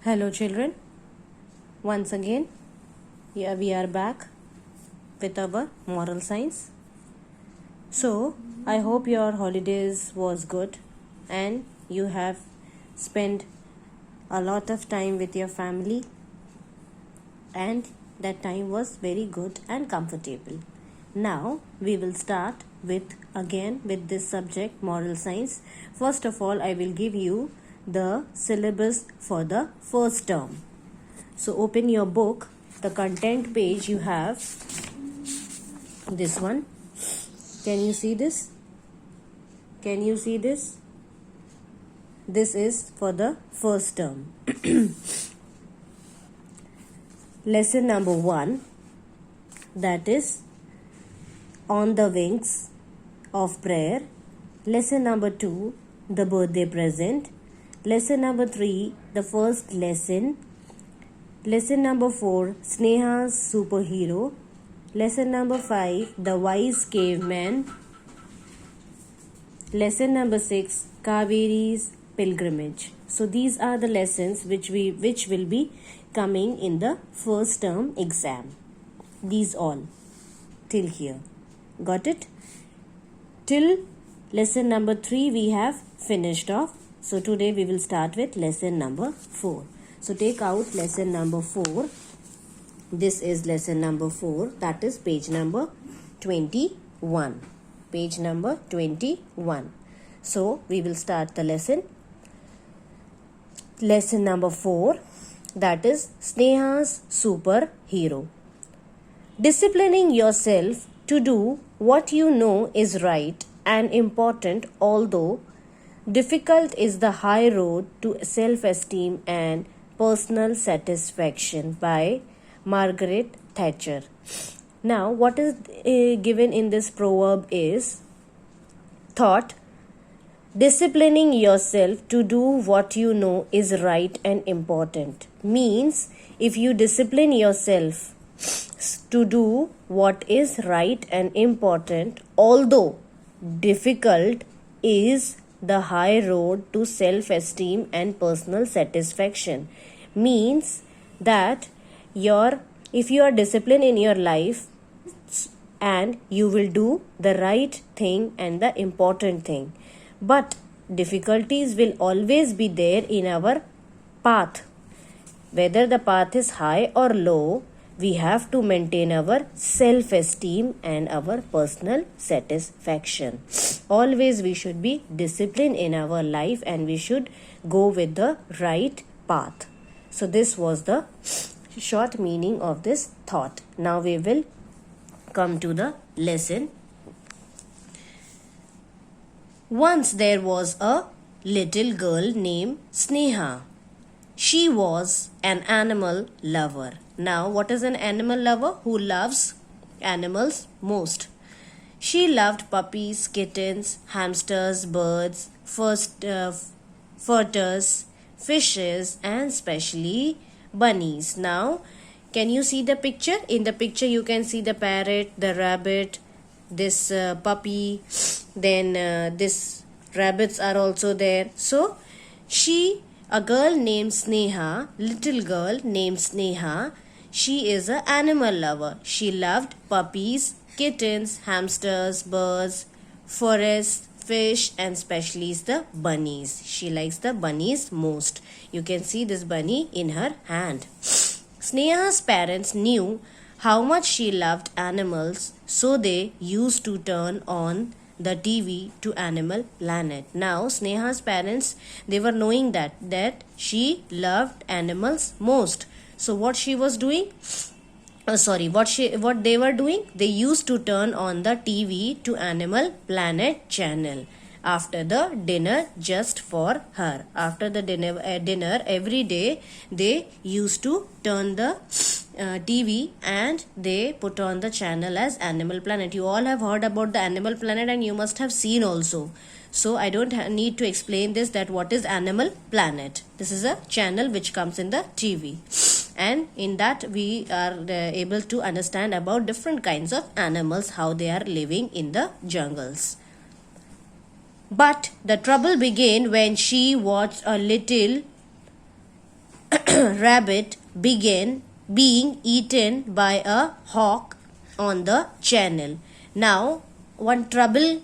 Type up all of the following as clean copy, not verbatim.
Hello children, once again we are back with our moral science. So I hope your holidays was good and you have spent a lot of time with your family and that time was very good and comfortable. Now we will start with this subject moral science. First of all, I will give you the syllabus for the first term. So open your book, the content page you have this one. Can you see this? Can you see this? This is for the first term. Lesson number 1, that is On the Wings of Prayer. Lesson number 2, the birthday present. Lesson number 3, the first lesson. Lesson number 4, Sneha's superhero. Lesson number 5, the wise caveman. Lesson number 6, Kaveri's pilgrimage. So these are the lessons which will be coming in the first term exam. These all till here. Got it? Till lesson number 3 we have finished off. So today we will start with lesson number 4. So take out lesson number 4. This is lesson number 4. That is page number 21. Page number 21. So we will start the lesson. Lesson number 4. That is Sneha's superhero. Disciplining yourself to do what you know is right and important, although difficult, is the high road to self-esteem and personal satisfaction, by Margaret Thatcher. Now, what is given in this proverb is thought. Disciplining yourself to do what you know is right and important means if you discipline yourself to do what is right and important, although difficult, is the high road to self-esteem and personal satisfaction. Means that if you are disciplined in your life and you will do the right thing and the important thing, but difficulties will always be there in our path. Whether the path is high or low, we have to maintain our self-esteem and our personal satisfaction. Always we should be disciplined in our life and we should go with the right path. So this was the short meaning of this thought. Now we will come to the lesson. Once there was a little girl named Sneha. She was an animal lover. Now, what is an animal lover? Who loves animals most. She loved puppies, kittens, hamsters, birds, furters, fishes, and especially bunnies. Now, can you see the picture? In the picture, you can see the parrot, the rabbit, this puppy, then this rabbits are also there. So, a girl named Sneha, little girl named Sneha, she is an animal lover. She loved puppies, kittens, hamsters, birds, forests, fish, and especially the bunnies. She likes the bunnies most. You can see this bunny in her hand. Sneha's parents knew how much she loved animals, so they used to turn on the TV to Animal Planet. Now, Sneha's parents, they were knowing that she loved animals most. So what she was doing? What they were doing? They used to turn on the TV to Animal Planet channel after the dinner, just for her. After the dinner every day, they used to turn the TV and they put on the channel as Animal Planet. You all have heard about the Animal Planet and you must have seen also. So I don't need to explain this, that what is Animal Planet. This is a channel which comes in the TV. And in that we are able to understand about different kinds of animals, how they are living in the jungles. But the trouble began when she watched a little rabbit began being eaten by a hawk on the channel. Now, one trouble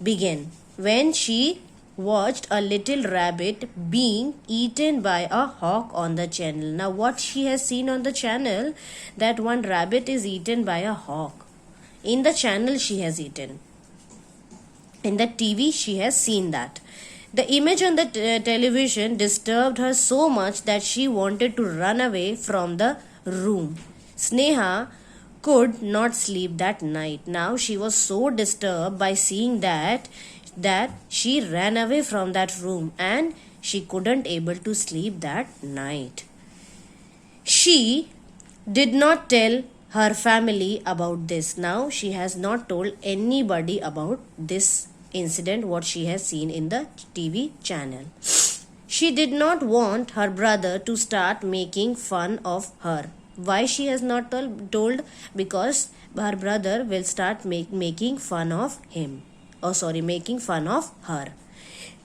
began when she watched a little rabbit being eaten by a hawk on the channel. Now, what she has seen on the channel, that one rabbit is eaten by a hawk. In the channel she has eaten. In the TV she has seen that. The image on the television disturbed her so much that she wanted to run away from the room. Sneha could not sleep that night. Now she was so disturbed by seeing that she ran away from that room and she couldn't able to sleep that night. She did not tell her family about this. Now she has not told anybody about this incident, what she has seen in the TV channel. She did not want her brother to start making fun of her. Why she has not told? Because her brother will start making fun of him. Making fun of her.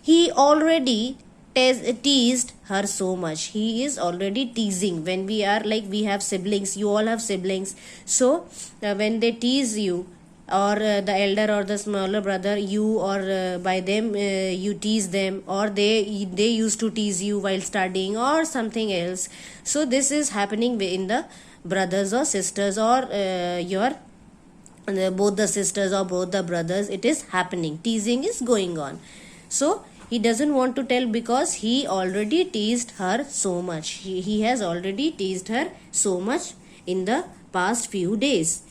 He already teased her so much. He is already teasing. When we are like, we have siblings, you all have siblings, so when they tease you, or the elder or the smaller brother, you or by them you tease them, or they used to tease you while studying or something else. So this is happening in the brothers or sisters, or both the sisters or both the brothers. It is happening, teasing is going on. So he doesn't want to tell because he already teased her so much. He has already teased her so much in the past few days.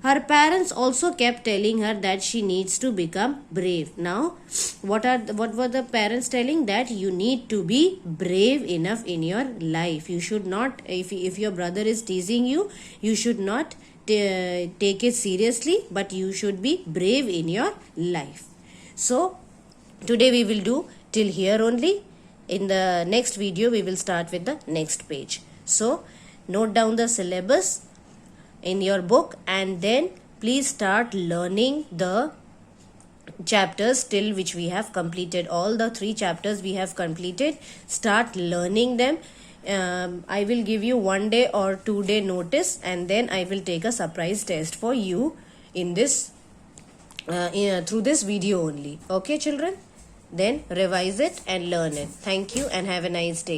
Her parents also kept telling her that she needs to become brave. Now, what were the parents telling? That you need to be brave enough in your life. You should not, if your brother is teasing you, you should not take it seriously, but you should be brave in your life. So, today we will do till here only. In the next video, we will start with the next page. So, note down the syllabus in your book and then please start learning the chapters till which we have completed. All the 3 chapters we have completed. Start learning them. I will give you 1 day or 2 day notice, and then I will take a surprise test for you in this through this video only. Okay, children? Then revise it and learn it. Thank you and have a nice day.